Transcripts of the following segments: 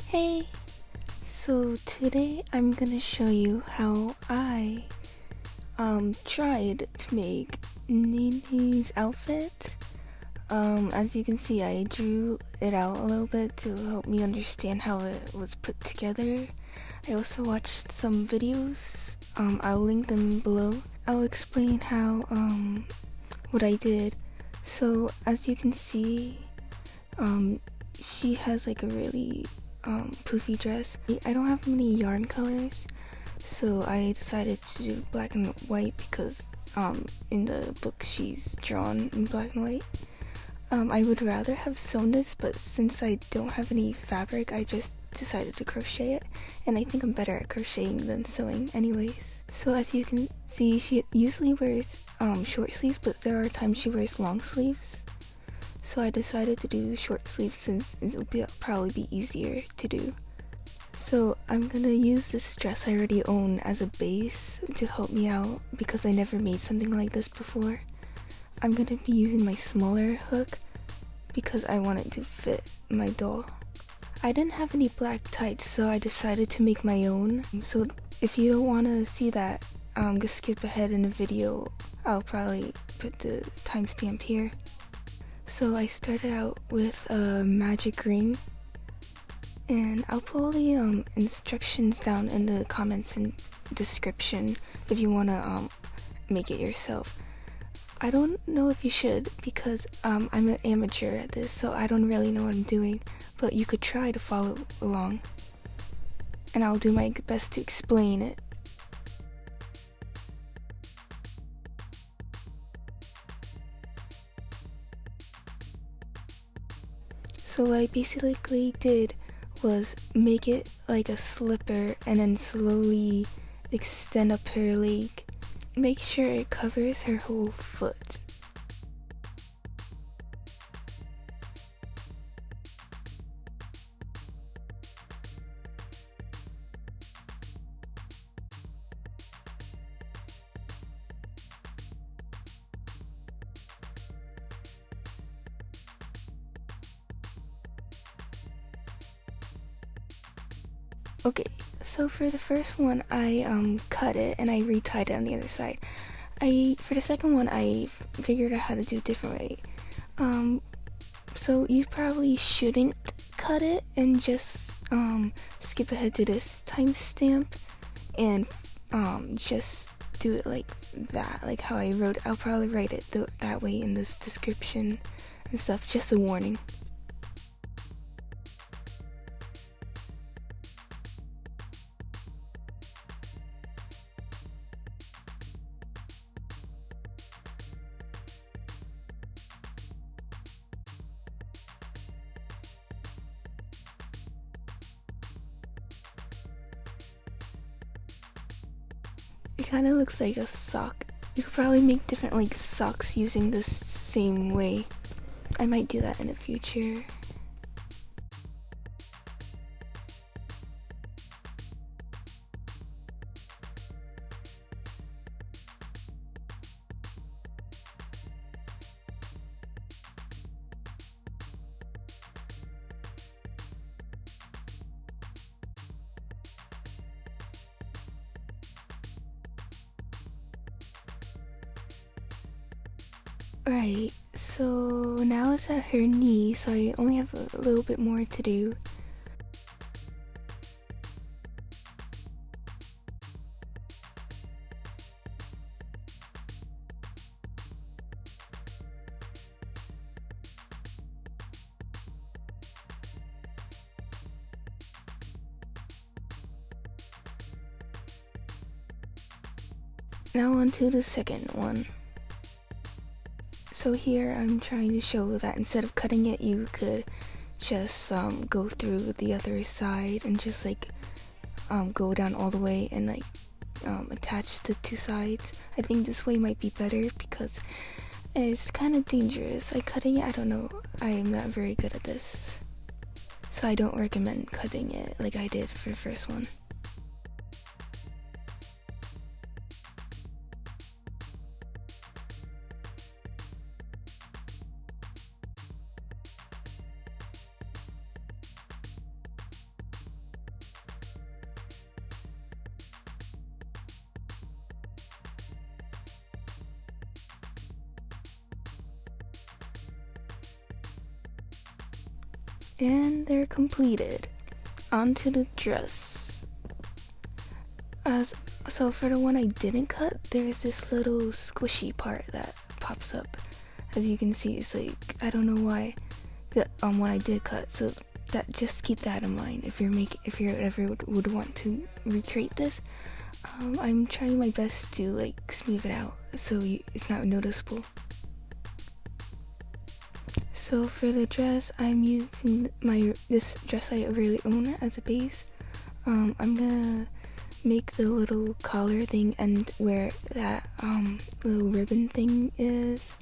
Hey! So today I'm gonna show you how I tried to make Nene's outfit. As you can see, I drew it out a little bit to help me understand how it was put together. I also watched some videos. I'll link them below. I'll explain how what I did. So as you can see, she has like a really poofy dress. I don't have many yarn colors, so I decided to do black and white because in the book she's drawn in black and white. I would rather have sewn this, but since I don't have any fabric, I just decided to crochet it, and I think I'm better at crocheting than sewing anyways. So as you can see, she usually wears short sleeves, but there are times she wears long sleeves. So I decided to do short sleeves since it'll probably be easier to do. So I'm gonna use this dress I already own as a base to help me out because I never made something like this before. I'm gonna be using my smaller hook because I want it to fit my doll. I didn't have any black tights, so I decided to make my own. So if you don't want to see that, just skip ahead in the video. I'll probably put the timestamp here. So I started out with a magic ring, and I'll put all the instructions down in the comments and description if you want to make it yourself. I don't know if you should because I'm an amateur at this, so I don't really know what I'm doing, but you could try to follow along, and I'll do my best to explain it. So what I basically did was make it like a slipper and then slowly extend up her leg. Make sure it covers her whole foot. Okay, so for the first one, I cut it and I retied it on the other side. For the second one, I figured out how to do it differently. So you probably shouldn't cut it and just skip ahead to this timestamp and just do it like that, like how I wrote. I'll probably write it that way in this description and stuff. Just a warning. It kind of looks like a sock. You could probably make different like socks using this same way. I might do that in the future. Alright, so now it's at her knee, so I only have a little bit more to do. Now on to the second one. So here I'm trying to show that instead of cutting it, you could just go through the other side and just like go down all the way and like attach the two sides. I think this way might be better because it's kind of dangerous. Like cutting it, I don't know. I am not very good at this, so I don't recommend cutting it like I did for the first one. And they're completed. Onto the dress. So for the one I didn't cut, there's this little squishy part that pops up. As you can see, it's like, I don't know why the one I did cut, so that, just keep that in mind if you ever would want to recreate this. I'm trying my best to like smooth it out so it's not noticeable. So for the dress, I'm using this dress I really own as a base. I'm gonna make the little collar thing and where that little ribbon thing is,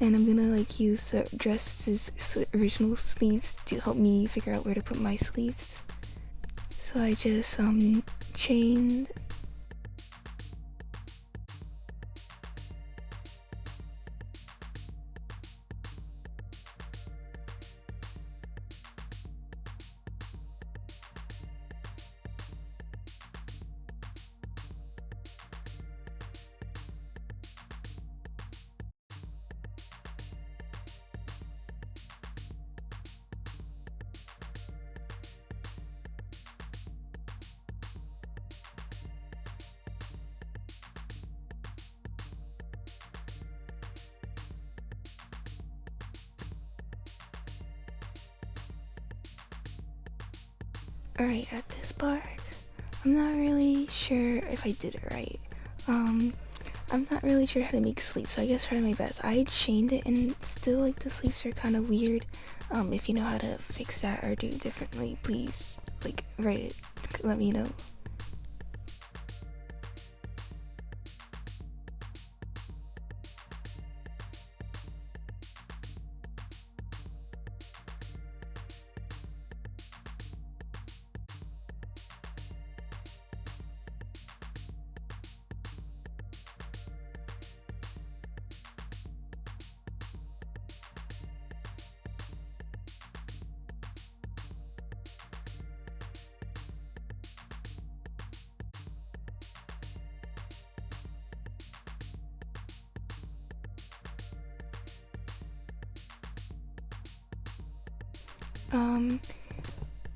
and I'm gonna like use the dress's original sleeves to help me figure out where to put my sleeves. So I just chained Alright, at this part, I'm not really sure if I did it right. I'm not really sure how to make sleeves, so I guess try my best. I chained it and still like the sleeves are kind of weird. If you know how to fix that or do it differently, please like write it, let me know.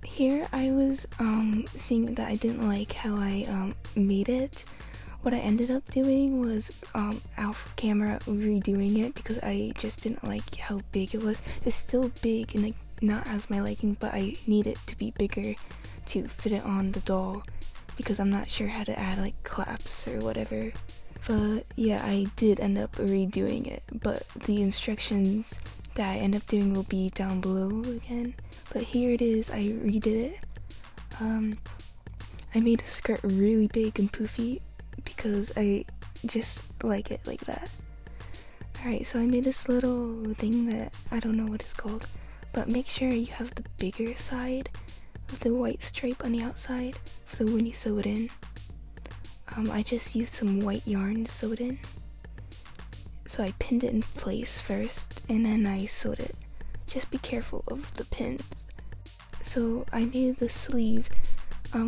Here I was seeing that I didn't like how I made it. What I ended up doing was off camera redoing it because I just didn't like how big it was. It's still big and like not as my liking, but I need it to be bigger to fit it on the doll because I'm not sure how to add like claps or whatever. But yeah, I did end up redoing it, but the instructions that I end up doing will be down below again. But here it is, I redid it. I made the skirt really big and poofy because I just like it like that. Alright, so I made this little thing that I don't know what it's called, but make sure you have the bigger side of the white stripe on the outside, so when you sew it in. I just used some white yarn to sew it in. So I pinned it in place first, and then I sewed it. Just be careful of the pins. So I made the sleeves.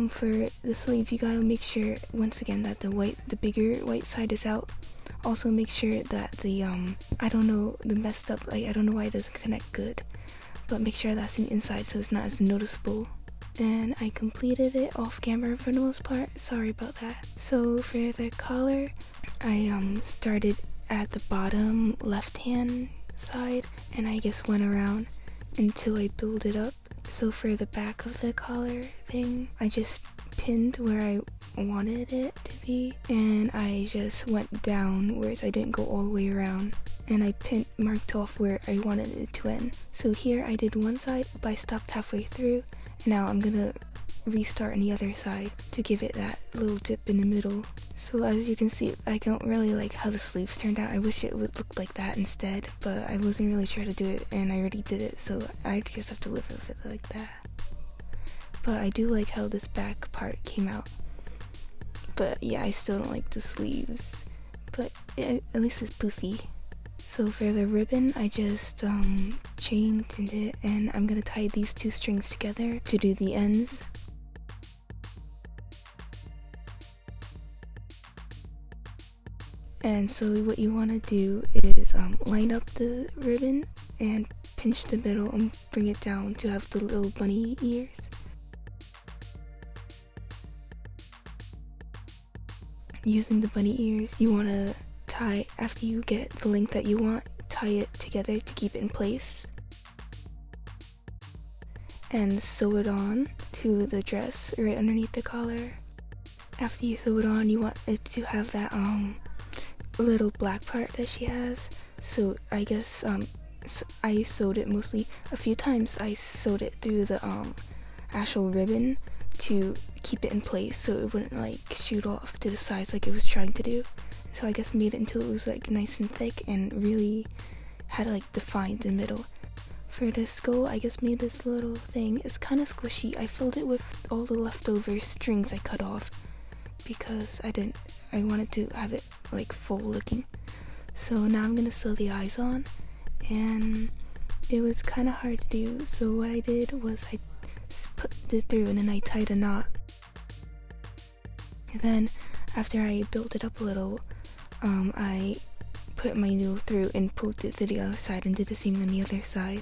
For the sleeves, you gotta make sure once again that the bigger white side is out. Also make sure that the I don't know why it doesn't connect good, but make sure that's in the inside so it's not as noticeable. And I completed it off camera for the most part. Sorry about that. So for the collar, I started at the bottom left hand side and I just went around until I build it up. So for the back of the collar thing, I just pinned where I wanted it to be and I just went down, whereas I didn't go all the way around, and I marked off where I wanted it to end. So here I did one side, but I stopped halfway through, and now I'm gonna restart on the other side to give it that little dip in the middle. So as you can see, I don't really like how the sleeves turned out. I wish it would look like that instead, but I wasn't really sure how to do it and I already did it, so I just have to live with it like that. But I do like how this back part came out. But yeah, I still don't like the sleeves, but at least it's poofy. So for the ribbon, I just chained it, and I'm gonna tie these two strings together to do the ends. And so what you want to do is line up the ribbon and pinch the middle and bring it down to have the little bunny ears. Using the bunny ears, you want to tie, after you get the length that you want, tie it together to keep it in place. And sew it on to the dress right underneath the collar. After you sew it on, you want it to have that little black part that she has. So I guess I sewed it mostly a few times. I sewed it through the actual ribbon to keep it in place so it wouldn't like shoot off to the sides like it was trying to do. So I guess made it until it was like nice and thick and really had like defined the middle. For the skull, I just made this little thing. It's kind of squishy. I filled it with all the leftover strings I cut off because I wanted to have it like full looking. So now I'm gonna sew the eyes on, and it was kind of hard to do. So what I did was I put it through and then I tied a knot. And then after I built it up a little, I put my needle through and pulled it to the other side and did the same on the other side.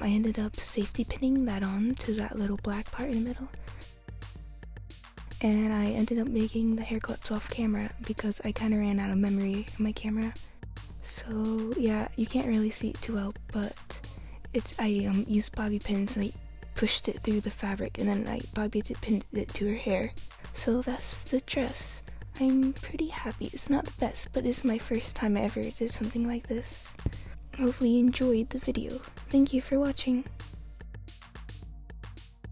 I ended up safety pinning that on to that little black part in the middle. And I ended up making the hair clips off camera because I kind of ran out of memory in my camera. So yeah, you can't really see it too well, but I used bobby pins and I pushed it through the fabric and then I pinned it to her hair. So that's the dress. I'm pretty happy. It's not the best, but it's my first time I ever did something like this. Hopefully you enjoyed the video. Thank you for watching.